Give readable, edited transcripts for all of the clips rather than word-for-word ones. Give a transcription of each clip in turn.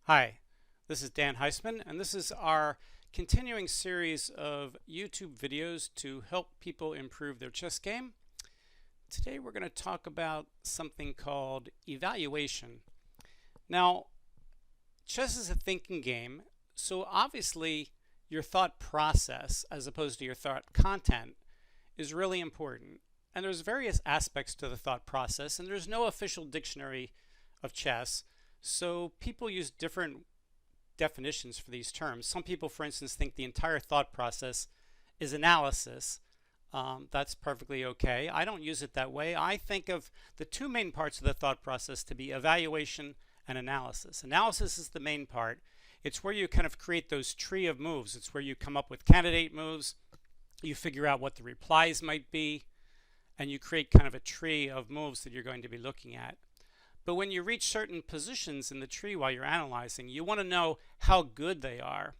Hi, this is Dan Heisman, and this is our continuing series of YouTube videos to help people improve their chess game. Today we're going to talk about something called evaluation. Now, chess is a thinking game, so obviously your thought process, as opposed to your thought content, is really important. And there's various aspects to the thought process, and there's no official dictionary of chess. So people use different definitions for these terms. Some people, for instance, think the entire thought process is analysis. That's perfectly okay. I don't use it that way. I think of the two main parts of the thought process to be evaluation and analysis. Analysis is the main part. It's where you kind of create those tree of moves. It's where you come up with candidate moves. You figure out what the replies might be, and you create kind of a tree of moves that you're going to be looking at. But when you reach certain positions in the tree while you're analyzing, you want to know how good they are,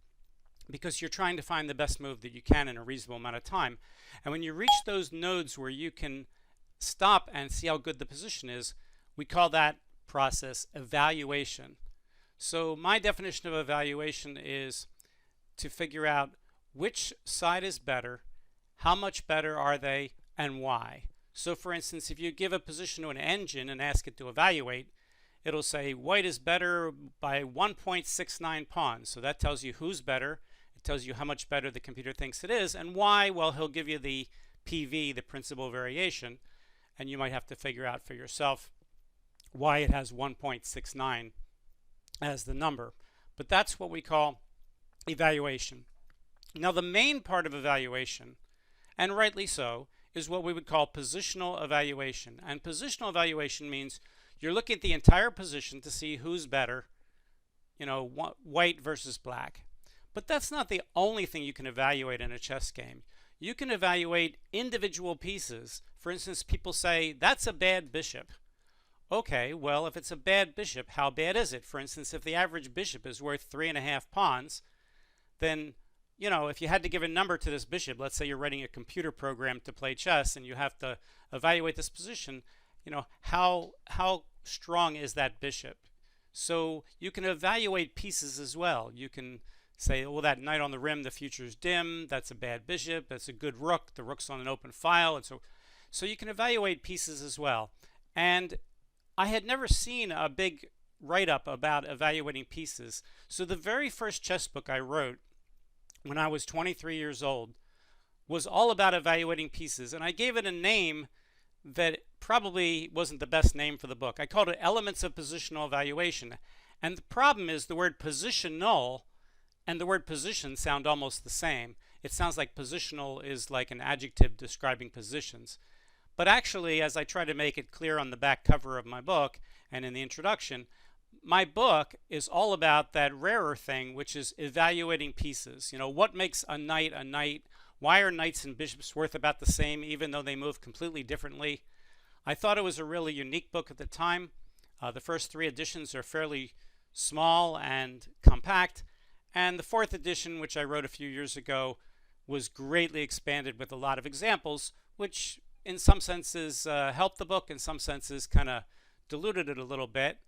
because you're trying to find the best move that you can in a reasonable amount of time. And when you reach those nodes where you can stop and see how good the position is, we call that process evaluation. So my definition of evaluation is to figure out which side is better, how much better are they, and why. So for instance, if you give a position to an engine and ask it to evaluate, it'll say white is better by 1.69 pawns. So that tells you who's better. It tells you how much better the computer thinks it is. And why? Well, he'll give you the PV, the principal variation, and you might have to figure out for yourself why it has 1.69 as the number. But that's what we call evaluation. Now, the main part of evaluation, and rightly so, is what we would call positional evaluation. And positional evaluation means you're looking at the entire position to see who's better, white versus black. But that's not the only thing you can evaluate in a chess game. You can evaluate individual pieces. For instance, people say, that's a bad bishop. Okay, well, if it's a bad bishop, how bad is it? For instance, if the average bishop is worth 3.5 pawns, then if you had to give a number to this bishop, let's say you're writing a computer program to play chess and you have to evaluate this position, how strong is that bishop? So you can evaluate pieces as well. You can say, well, that knight on the rim, the future's dim, that's a bad bishop, that's a good rook, the rook's on an open file, and so you can evaluate pieces as well. And I had never seen a big write-up about evaluating pieces. So the very first chess book I wrote when I was 23 years old was all about evaluating pieces, and I gave it a name that probably wasn't the best name for the book. I called it Elements of Positional Evaluation. And the problem is the word positional and the word position sound almost the same. It sounds like positional is like an adjective describing positions. But actually, as I try to make it clear on the back cover of my book and in the introduction, my book is all about that rarer thing, which is evaluating pieces. What makes a knight a knight? Why are knights and bishops worth about the same, even though they move completely differently? I thought it was a really unique book at the time. The first 3 editions are fairly small and compact. And the 4th edition, which I wrote a few years ago, was greatly expanded with a lot of examples, which in some senses helped the book, in some senses kind of diluted it a little bit.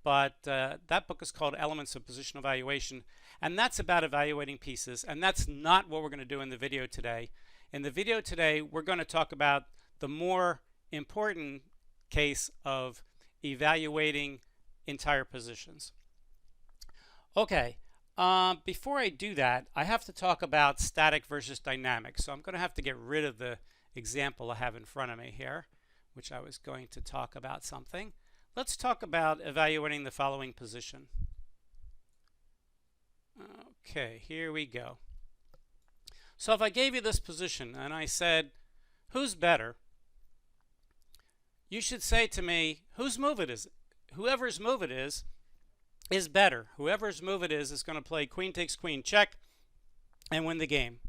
But that book is called Elements of Positional Evaluation, and that's about evaluating pieces, and that's not what we're going to do in the video today. In the video today, we're going to talk about the more important case of evaluating entire positions. Okay, before I do that, I have to talk about static versus dynamic. So I'm going to have to get rid of the example I have in front of me here, which I was going to talk about something. Let's talk about evaluating the following position. Okay, here we go. So if I gave you this position and I said, who's better? You should say to me, whose move it is? Whoever's move it is better. Whoever's move it is going to play queen takes queen check and win the game.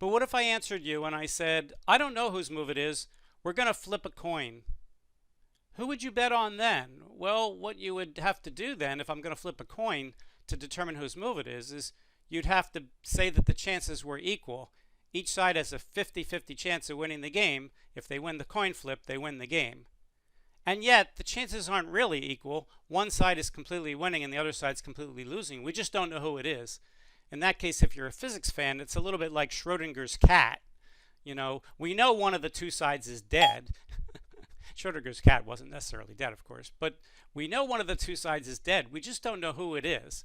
But what if I answered you and I said, I don't know whose move it is. We're going to flip a coin. Who would you bet on then? Well, what you would have to do then, if I'm going to flip a coin to determine whose move it is you'd have to say that the chances were equal. Each side has a 50-50 chance of winning the game. If they win the coin flip, they win the game. And yet, the chances aren't really equal. One side is completely winning and the other side is completely losing. We just don't know who it is. In that case, if you're a physics fan, it's a little bit like Schrodinger's cat. You know, we know one of the two sides is dead. Schrodinger's cat wasn't necessarily dead, of course, but we know one of the two sides is dead. We just don't know who it is.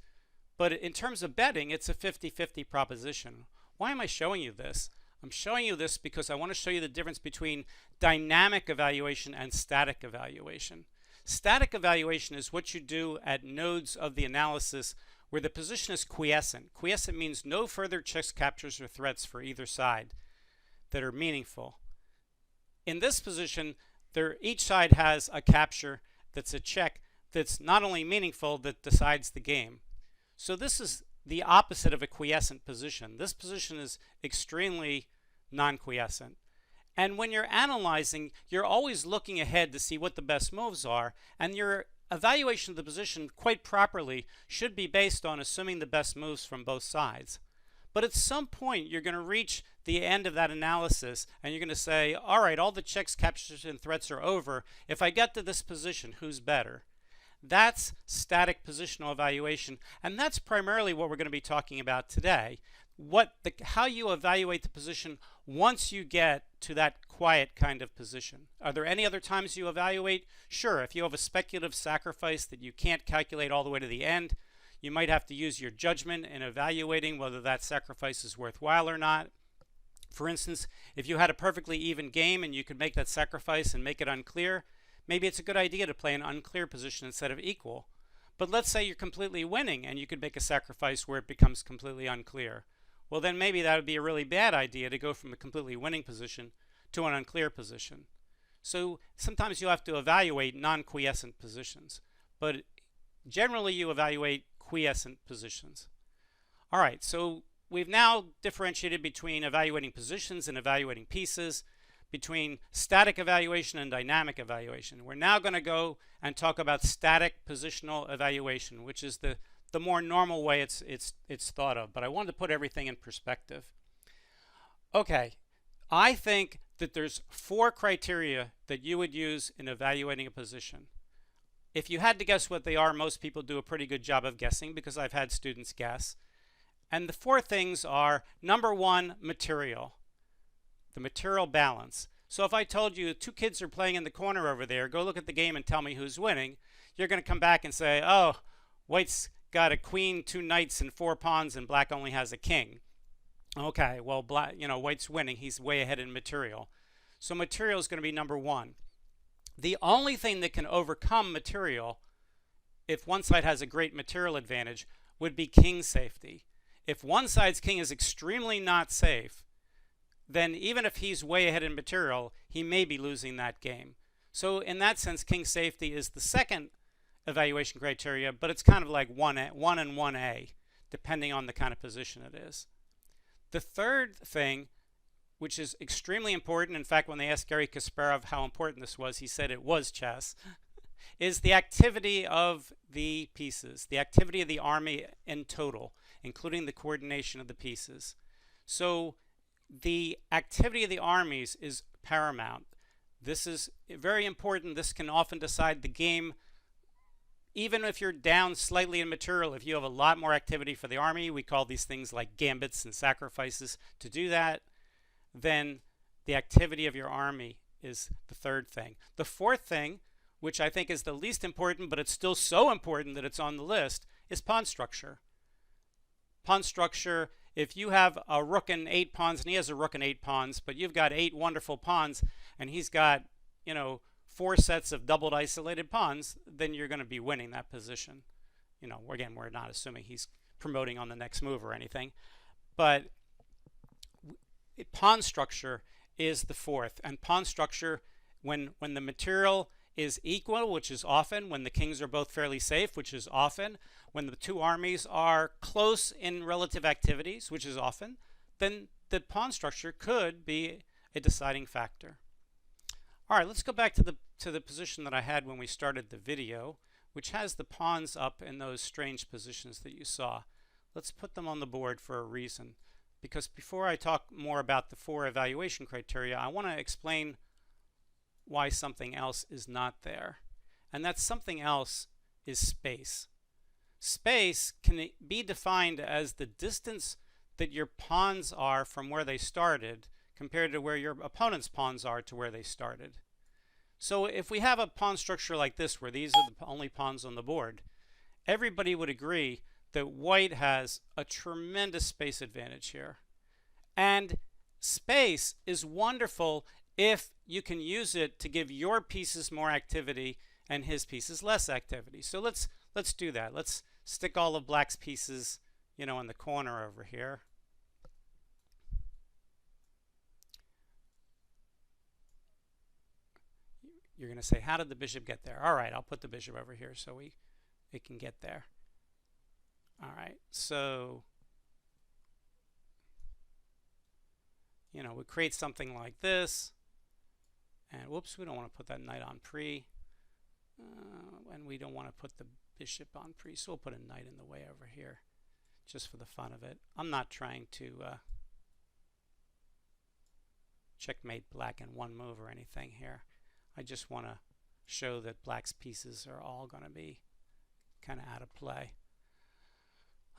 But in terms of betting, it's a 50-50 proposition. Why am I showing you this? I'm showing you this because I want to show you the difference between dynamic evaluation and static evaluation. Static evaluation is what you do at nodes of the analysis where the position is quiescent. Quiescent means no further chess captures or threats for either side that are meaningful. In this position, each side has a capture that's a check that's not only meaningful, that decides the game. So this is the opposite of a quiescent position. This position is extremely non-quiescent. And when you're analyzing, you're always looking ahead to see what the best moves are, and your evaluation of the position, quite properly, should be based on assuming the best moves from both sides. But at some point, you're going to reach the end of that analysis, and you're going to say, all right, all the checks, captures, and threats are over. If I get to this position, who's better? That's static positional evaluation, and that's primarily what we're going to be talking about today. How you evaluate the position once you get to that quiet kind of position. Are there any other times you evaluate? Sure, if you have a speculative sacrifice that you can't calculate all the way to the end, you might have to use your judgment in evaluating whether that sacrifice is worthwhile or not. For instance, if you had a perfectly even game and you could make that sacrifice and make it unclear, maybe it's a good idea to play an unclear position instead of equal. But let's say you're completely winning and you could make a sacrifice where it becomes completely unclear. Well, then maybe that would be a really bad idea to go from a completely winning position to an unclear position. So sometimes you have to evaluate non-quiescent positions, but generally you evaluate quiescent positions. All right, so we've now differentiated between evaluating positions and evaluating pieces, between static evaluation and dynamic evaluation. We're now going to go and talk about static positional evaluation, which is the more normal way it's thought of, but I wanted to put everything in perspective. Okay, I think that there's 4 criteria that you would use in evaluating a position. If you had to guess what they are, most people do a pretty good job of guessing because I've had students guess. And the 4 things are, number 1, material. The material balance. So if I told you 2 kids are playing in the corner over there, go look at the game and tell me who's winning, you're going to come back and say, oh, white's got a queen, 2 knights, and 4 pawns, and black only has a king. Okay, well, white's winning. He's way ahead in material. So material is going to be number 1. The only thing that can overcome material, if one side has a great material advantage, would be king safety. If one side's king is extremely not safe, then even if he's way ahead in material, he may be losing that game. So in that sense, king safety is the second evaluation criteria, but it's kind of like 1 and 1A, depending on the kind of position it is. The third thing, which is extremely important, in fact, when they asked Garry Kasparov how important this was, he said it was chess, is the activity of the pieces, the activity of the army in total, including the coordination of the pieces. So the activity of the armies is paramount. This is very important. This can often decide the game. Even if you're down slightly in material, if you have a lot more activity for the army, we call these things like gambits and sacrifices to do that, then the activity of your army is the third thing. The fourth thing, which I think is the least important, but it's still so important that it's on the list, is pawn structure. Pawn structure, if you have a rook and 8 pawns, and he has a rook and 8 pawns, but you've got 8 wonderful pawns, and he's got, 4 sets of doubled isolated pawns, then you're going to be winning that position. Again, we're not assuming he's promoting on the next move or anything, but pawn structure is the fourth. And pawn structure, when the material is equal, which is often, when the kings are both fairly safe, which is often, when the 2 armies are close in relative activities, which is often, then the pawn structure could be a deciding factor. All right, let's go back to the position that I had when we started the video, which has the pawns up in those strange positions that you saw. Let's put them on the board for a reason, because before I talk more about the 4 evaluation criteria, I want to explain why something else is not there. And that something else is space. Space can be defined as the distance that your pawns are from where they started compared to where your opponent's pawns are to where they started. So if we have a pawn structure like this, where these are the only pawns on the board, everybody would agree that white has a tremendous space advantage here. And space is wonderful if you can use it to give your pieces more activity and his pieces less activity. So let's do that. Let's stick all of black's pieces, in the corner over here. You're going to say, how did the bishop get there? All right, I'll put the bishop over here so it can get there. All right, so, we create something like this. And whoops, we don't want to put that knight on pre. And we don't want to put the bishop on pre, so we'll put a knight in the way over here, just for the fun of it. I'm not trying to checkmate black in one move or anything here. I just want to show that black's pieces are all going to be kind of out of play.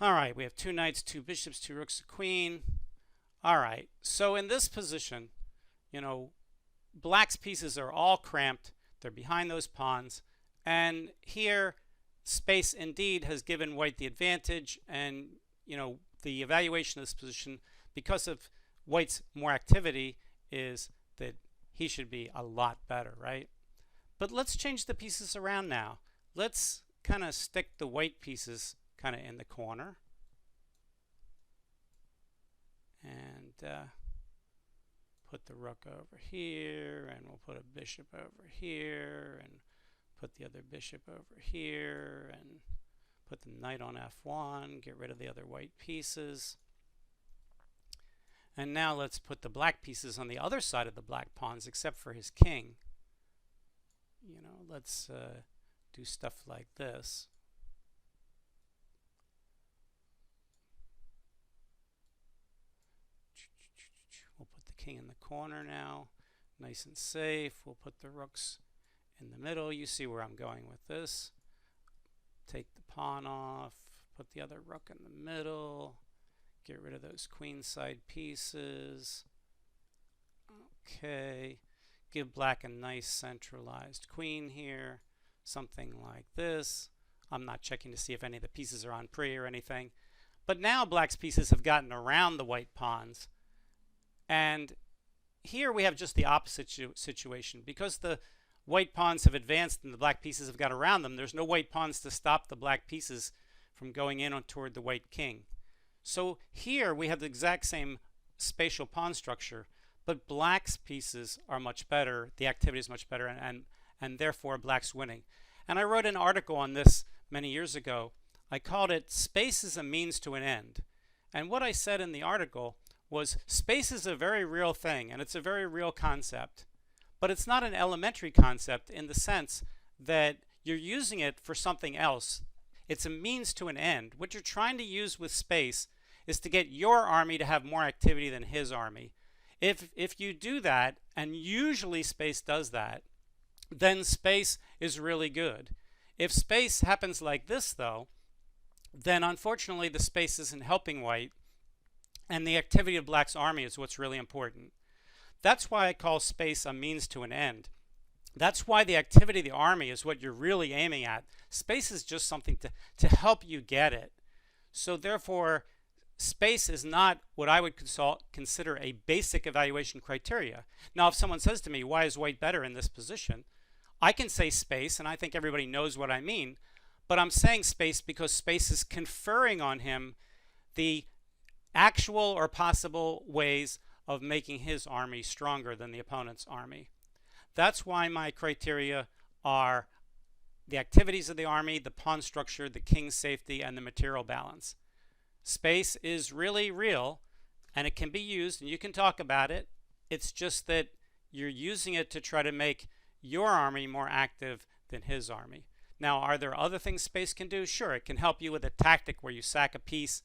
All right, we have 2 knights, 2 bishops, 2 rooks, a queen. All right, so in this position, black's pieces are all cramped. They're behind those pawns. And here, space indeed has given white the advantage. And, the evaluation of this position, because of white's more activity, is that he should be a lot better, right? But let's change the pieces around now. Let's kind of stick the white pieces kind of in the corner. And put the rook over here, and we'll put a bishop over here, and put the other bishop over here, and put the knight on f1, get rid of the other white pieces. And now let's put the black pieces on the other side of the black pawns, except for his king. Let's do stuff like this. We'll put the king in the corner now, nice and safe. We'll put the rooks in the middle. You see where I'm going with this. Take the pawn off, put the other rook in the middle. Get rid of those queenside pieces. Okay. Give black a nice centralized queen here. Something like this. I'm not checking to see if any of the pieces are on pre or anything. But now black's pieces have gotten around the white pawns. And here we have just the opposite situation. Because the white pawns have advanced and the black pieces have got around them, there's no white pawns to stop the black pieces from going in toward the white king. So here we have the exact same spatial pawn structure, but black's pieces are much better, the activity is much better, and therefore black's winning. And I wrote an article on this many years ago. I called it Space is a Means to an End. And what I said in the article was space is a very real thing, and it's a very real concept. But it's not an elementary concept in the sense that you're using it for something else. It's a means to an end. What you're trying to use with space is to get your army to have more activity than his army. If you do that, and usually space does that, then space is really good. If space happens like this, though, then unfortunately the space isn't helping white, and the activity of black's army is what's really important. That's why I call space a means to an end. That's why the activity of the army is what you're really aiming at. Space is just something to help you get it. So therefore, space is not what I would consider a basic evaluation criteria. Now, if someone says to me, why is white better in this position? I can say space, and I think everybody knows what I mean. But I'm saying space because space is conferring on him the actual or possible ways of making his army stronger than the opponent's army. That's why my criteria are the activities of the army, the pawn structure, the king's safety, and the material balance. Space is really real, and it can be used, and you can talk about it. It's just that you're using it to try to make your army more active than his army. Now, are there other things space can do? Sure, it can help you with a tactic where you sack a piece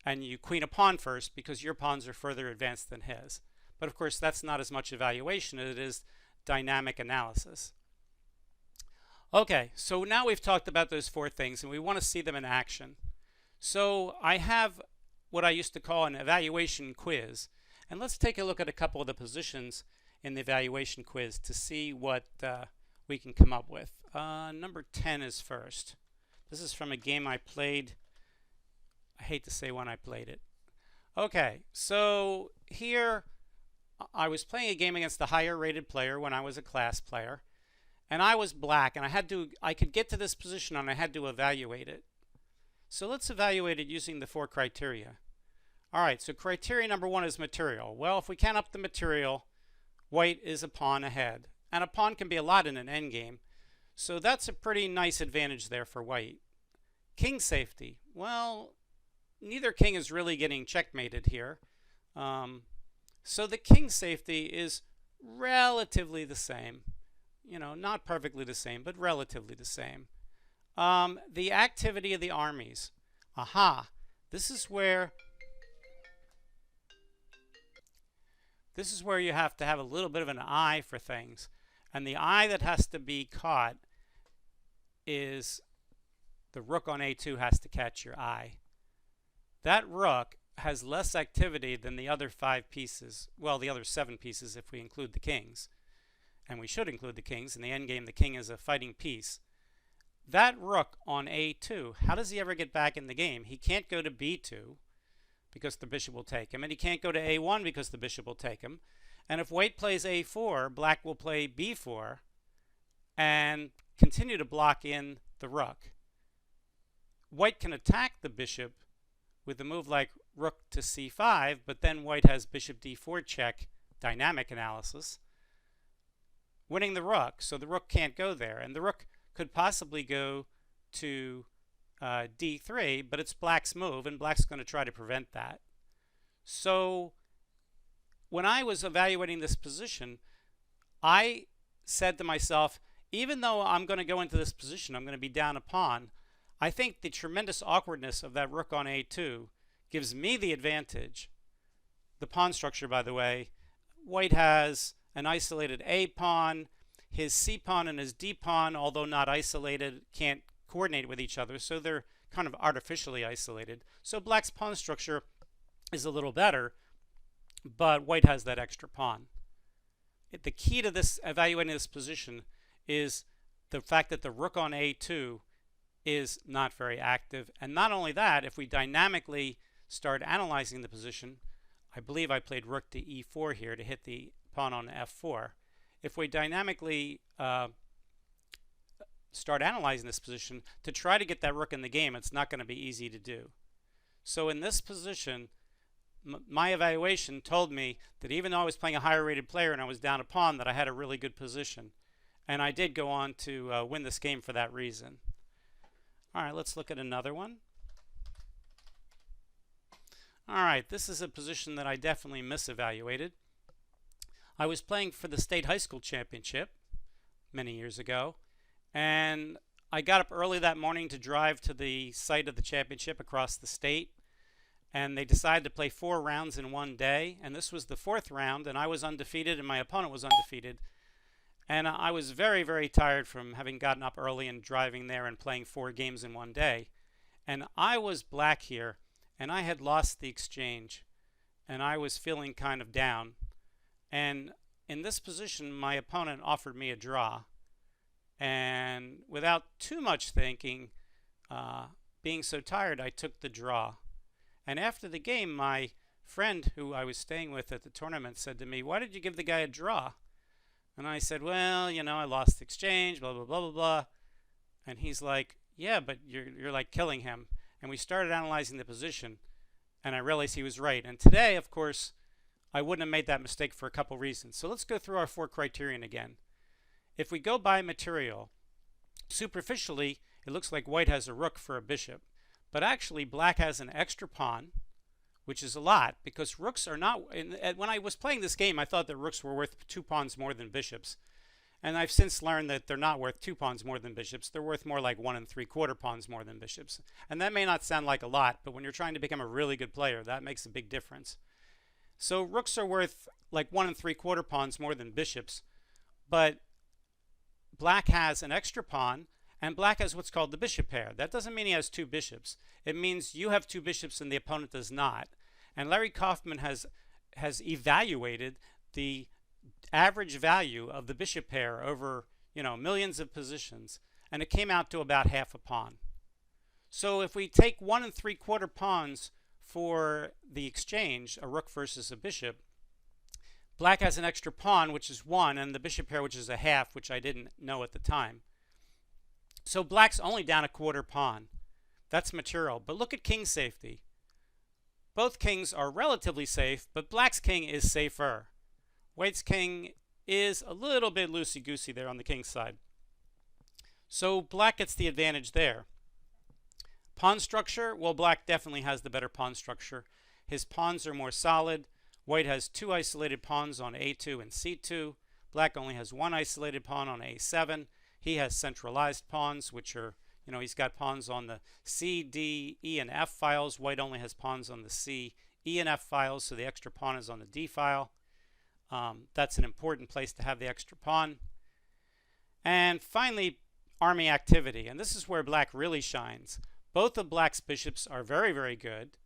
and you queen a pawn first because your pawns are further advanced than his. But of course, that's not as much evaluation as it is dynamic analysis. Okay, so now we've talked about those four things and we want to see them in action. So I have what I used to call an evaluation quiz. And let's take a look at a couple of the positions in the evaluation quiz to see what we can come up with. Number 10 is first. This is from a game I played. I hate to say when I played it. Okay, so here I was playing a game against a higher rated player when I was a class player. And I was black, and I could get to this position and I had to evaluate it. So let's evaluate it using the four criteria. All right, so criteria number one is material. Well, if we count up the material, white is a pawn ahead. And a pawn can be a lot in an endgame. So that's a pretty nice advantage there for white. King safety. Well, neither king is really getting checkmated here. So the king safety is relatively the same. You know, not perfectly the same, but relatively the same. The activity of the armies. Aha, this is where you have to have a little bit of an eye for things. And the eye that has to be caught is the rook on a2 has to catch your eye. That rook has less activity than the other 5 pieces, well, the other 7 pieces if we include the kings. And we should include the kings. In the endgame, the king is a fighting piece. That rook on a2, how does he ever get back in the game? He can't go to b2 because the bishop will take him, and he can't go to a1 because the bishop will take him. And if white plays a4, black will play b4 and continue to block in the rook. White can attack the bishop with a move like rook to c5, but then white has bishop d4 check, dynamic analysis, winning the rook. So the rook can't go there, and the rook could possibly go to d3, but it's black's move, and black's going to try to prevent that. So when I was evaluating this position, I said to myself, even though I'm going to go into this position, I'm going to be down a pawn, I think the tremendous awkwardness of that rook on a2 gives me the advantage. The pawn structure, by the way, white has an isolated a pawn. His c pawn and his d pawn, although not isolated, can't coordinate with each other, so they're kind of artificially isolated. So black's pawn structure is a little better, but white has that extra pawn. The key to this evaluating this position is the fact that the rook on a2 is not very active. And not only that, if we dynamically start analyzing the position, I believe I played rook to e4 here to hit the pawn on f4. If we dynamically start analyzing this position to try to get that rook in the game, it's not going to be easy to do. So in this position, my evaluation told me that even though I was playing a higher rated player and I was down a pawn, that I had a really good position. And I did go on to win this game for that reason. All right, let's look at another one. All right, this is a position that I definitely misevaluated. I was playing for the state high school championship many years ago, and I got up early that morning to drive to the site of the championship across the state, and they decided to play 4 rounds in one day, and this was the 4th round, and I was undefeated and my opponent was undefeated. And I was very, very tired from having gotten up early and driving there and playing 4 games in one day. And I was black here, and I had lost the exchange, and I was feeling kind of down. And in this position, my opponent offered me a draw. And without too much thinking, being so tired, I took the draw. And after the game, my friend who I was staying with at the tournament said to me, "Why did you give the guy a draw?" And I said, "Well, you know, I lost the exchange, blah, blah, blah, blah, blah." And he's like, "Yeah, but you're like killing him." And we started analyzing the position, and I realized he was right. And today, of course, I wouldn't have made that mistake for a couple reasons. So let's go through our 4 criterion again. If we go by material, superficially, it looks like white has a rook for a bishop. But actually, black has an extra pawn, which is a lot, because rooks are not... When I was playing this game, I thought that rooks were worth 2 pawns more than bishops. And I've since learned that they're not worth 2 pawns more than bishops. They're worth more like 1 3/4 pawns more than bishops. And that may not sound like a lot, but when you're trying to become a really good player, that makes a big difference. So rooks are worth like 1 3/4 pawns more than bishops, but black has an extra pawn, and black has what's called the bishop pair. That doesn't mean he has two bishops. It means you have two bishops and the opponent does not. And Larry Kaufman has evaluated the average value of the bishop pair over, millions of positions, and it came out to about half a pawn. So if we take 1 3/4 pawns for the exchange, a rook versus a bishop, black has an extra pawn, which is 1, and the bishop pair, which is a half, which I didn't know at the time. So black's only down a 1/4 pawn. That's material. But look at king safety. Both kings are relatively safe, but black's king is safer. White's king is a little bit loosey-goosey there on the king's side. So black gets the advantage there. Pawn structure, well, black definitely has the better pawn structure. His pawns are more solid. White has 2 isolated pawns on a2 and c2. Black only has 1 isolated pawn on a7. He has centralized pawns, which are, he's got pawns on the C, D, E, and F files. White only has pawns on the C, E, and F files, so the extra pawn is on the D file. That's an important place to have the extra pawn. And finally, army activity. And this is where black really shines. Both of black's bishops are very, very good.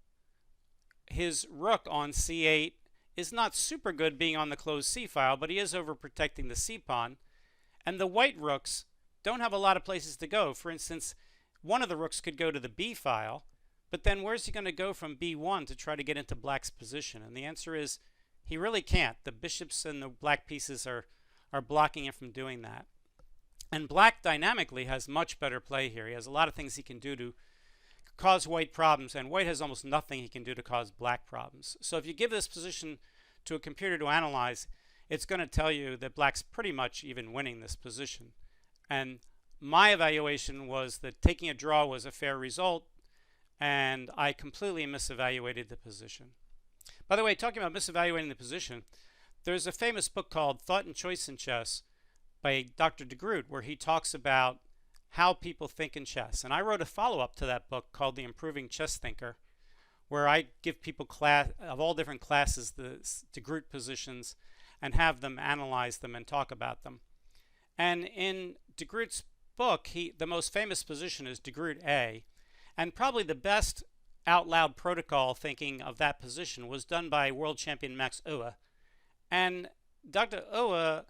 His rook on c8 is not super good being on the closed c file, but he is overprotecting the c pawn. And the white rooks don't have a lot of places to go. For instance, one of the rooks could go to the b file, but then where's he going to go from b1 to try to get into black's position? And the answer is he really can't. The bishops and the black pieces are blocking him from doing that. And black dynamically has much better play here. He has a lot of things he can do to cause white problems, and white has almost nothing he can do to cause black problems. So if you give this position to a computer to analyze, it's going to tell you that black's pretty much even winning this position. And my evaluation was that taking a draw was a fair result, and I completely misevaluated the position. By the way, talking about misevaluating the position, there's a famous book called Thought and Choice in Chess by Dr. de Groot, where he talks about how people think in chess. And I wrote a follow-up to that book called The Improving Chess Thinker, where I give people of all different classes the de Groot positions and have them analyze them and talk about them. And in de Groot's book, the most famous position is de Groot A, and probably the best out loud protocol thinking of that position was done by world champion Max Euwe. And Dr. Euwe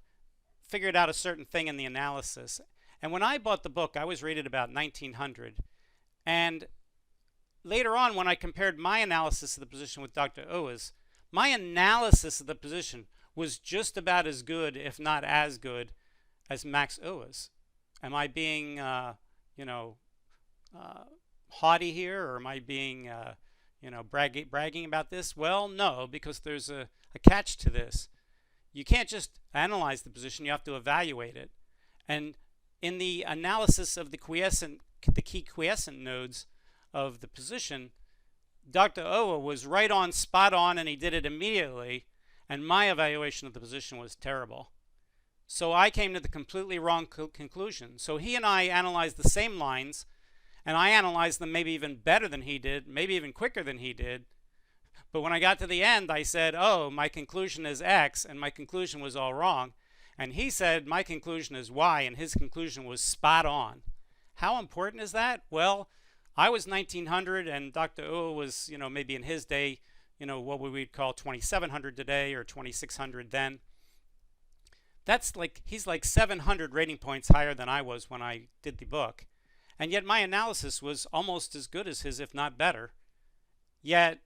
figured out a certain thing in the analysis. And when I bought the book, I was rated about 1900. And later on, when I compared my analysis of the position with Dr. Euwe's, my analysis of the position was just about as good, if not as good, as Max Euwe's. Am I being, haughty here, or am I being, bragging about this? Well, no, because there's a catch to this. You can't just analyze the position, you have to evaluate it. And in the analysis of the key quiescent nodes of the position, Dr. Euwe was right on, spot on, and he did it immediately, and my evaluation of the position was terrible. So I came to the completely wrong conclusion. So he and I analyzed the same lines, and I analyzed them maybe even better than he did, maybe even quicker than he did. But when I got to the end, I said, oh, my conclusion is X, and my conclusion was all wrong. And he said, my conclusion is Y, and his conclusion was spot on. How important is that? Well, I was 1900, and Dr. Euwe was, maybe in his day, what we'd call 2700 today or 2600 then. That's he's like 700 rating points higher than I was when I did the book. And yet my analysis was almost as good as his, if not better. Yet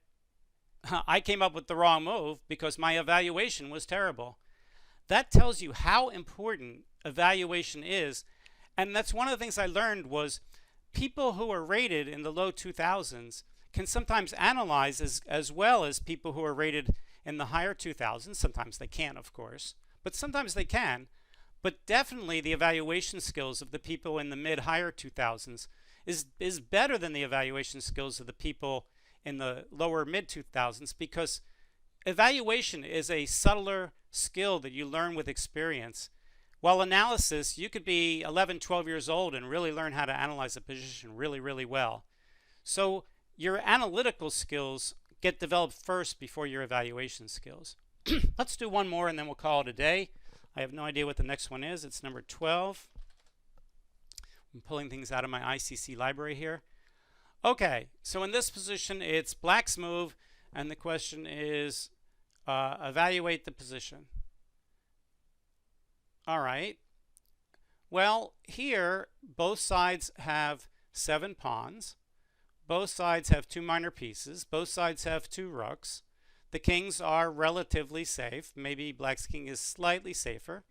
I came up with the wrong move because my evaluation was terrible. That tells you how important evaluation is. And that's one of the things I learned was people who are rated in the low 2000s can sometimes analyze as well as people who are rated in the higher 2000s. Sometimes they can't, of course, but sometimes they can. But definitely the evaluation skills of the people in the mid-higher 2000s is better than the evaluation skills of the people in the lower mid-2000s, because evaluation is a subtler skill that you learn with experience. While analysis, you could be 11, 12 years old and really learn how to analyze a position really, really well. So your analytical skills get developed first before your evaluation skills. Let's do one more and then we'll call it a day. I have no idea what the next one is. It's number 12. I'm pulling things out of my ICC library here. Okay, so in this position, it's black's move, and the question is evaluate the position. All right. Well, here, both sides have 7 pawns. Both sides have 2 minor pieces. Both sides have 2 rooks. The kings are relatively safe. Maybe black's king is slightly safer.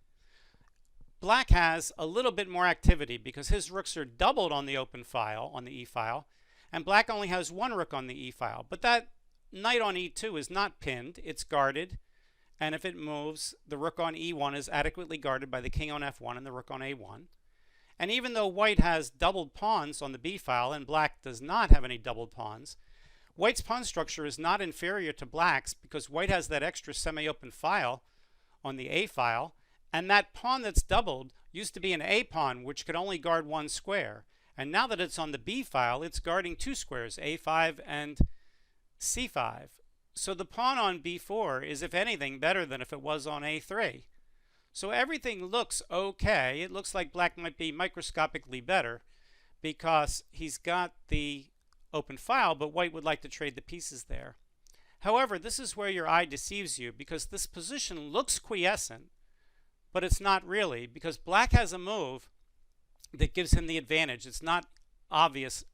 Black has a little bit more activity because his rooks are doubled on the open file, on the e file, and black only has 1 rook on the e file. But that knight on e2 is not pinned, it's guarded, and if it moves, the rook on e1 is adequately guarded by the king on f1 and the rook on a1. And even though white has doubled pawns on the b file and black does not have any doubled pawns, white's pawn structure is not inferior to black's because white has that extra semi-open file on the a file, and that pawn that's doubled used to be an a pawn which could only guard 1 square. And now that it's on the b file, it's guarding 2 squares, a5 and c5. So the pawn on b4 is, if anything, better than if it was on a3. So everything looks okay. It looks like black might be microscopically better because he's got the open file, but white would like to trade the pieces there. However, this is where your eye deceives you because this position looks quiescent, but it's not really, because black has a move that gives him the advantage. It's not obvious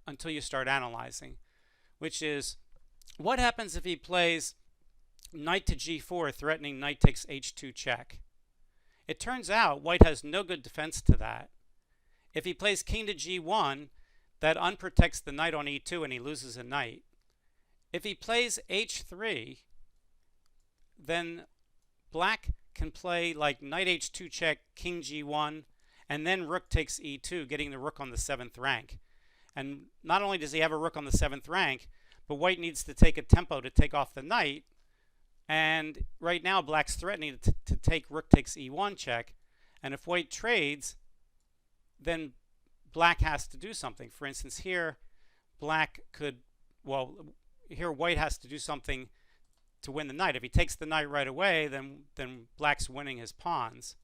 until you start analyzing, which is what happens if he plays knight to g4 threatening knight takes h2 check. It turns out white has no good defense to that. If he plays king to g1, that unprotects the knight on e2 and he loses a knight. If he plays h3, then black can play like knight h2 check, king g1, and then rook takes e2, getting the rook on the 7th rank. And not only does he have a rook on the 7th rank, but white needs to take a tempo to take off the knight. And right now black's threatening to take rook takes e1 check. And if white trades, then black has to do something. For instance, here black could, well, here white has to do something to win the knight. If he takes the knight right away, then black's winning his pawns.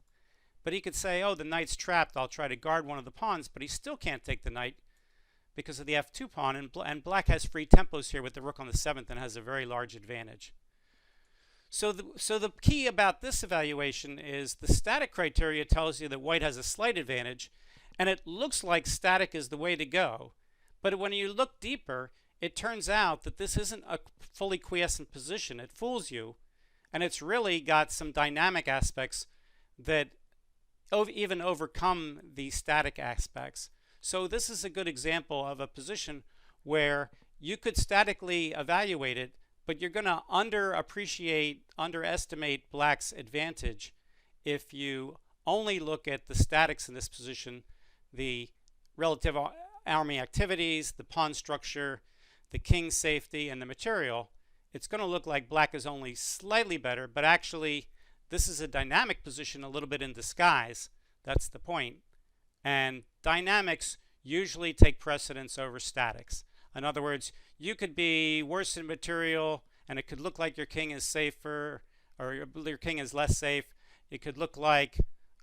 But he could say, oh, the knight's trapped, I'll try to guard one of the pawns, but he still can't take the knight because of the f2 pawn, and black has free tempos here with the rook on the 7th and has a very large advantage. So the key about this evaluation is the static criteria tells you that white has a slight advantage, and it looks like static is the way to go. But when you look deeper, it turns out that this isn't a fully quiescent position. It fools you, and it's really got some dynamic aspects that even overcome the static aspects. So this is a good example of a position where you could statically evaluate it, but you're going to underestimate black's advantage if you only look at the statics in this position, the relative army activities, the pawn structure, the king's safety, and the material. It's going to look like black is only slightly better, but actually this is a dynamic position a little bit in disguise. That's the point. And dynamics usually take precedence over statics. In other words, you could be worse in material and it could look like your king is safer, or your king is less safe. It could look like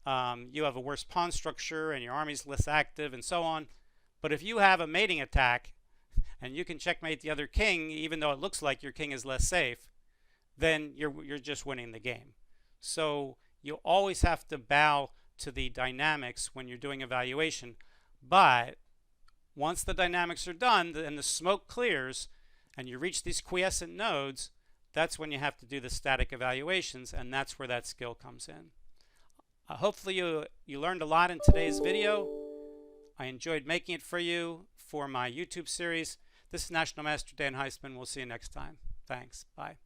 you have a worse pawn structure and your army's less active and so on. But if you have a mating attack and you can checkmate the other king even though it looks like your king is less safe, then you're just winning the game. So you always have to bow to the dynamics when you're doing evaluation. But once the dynamics are done and the smoke clears and you reach these quiescent nodes, that's when you have to do the static evaluations, and that's where that skill comes in. Hopefully you learned a lot in today's video. I enjoyed making it for you for my YouTube series. This is National Master Dan Heisman. We'll see you next time. Thanks. Bye.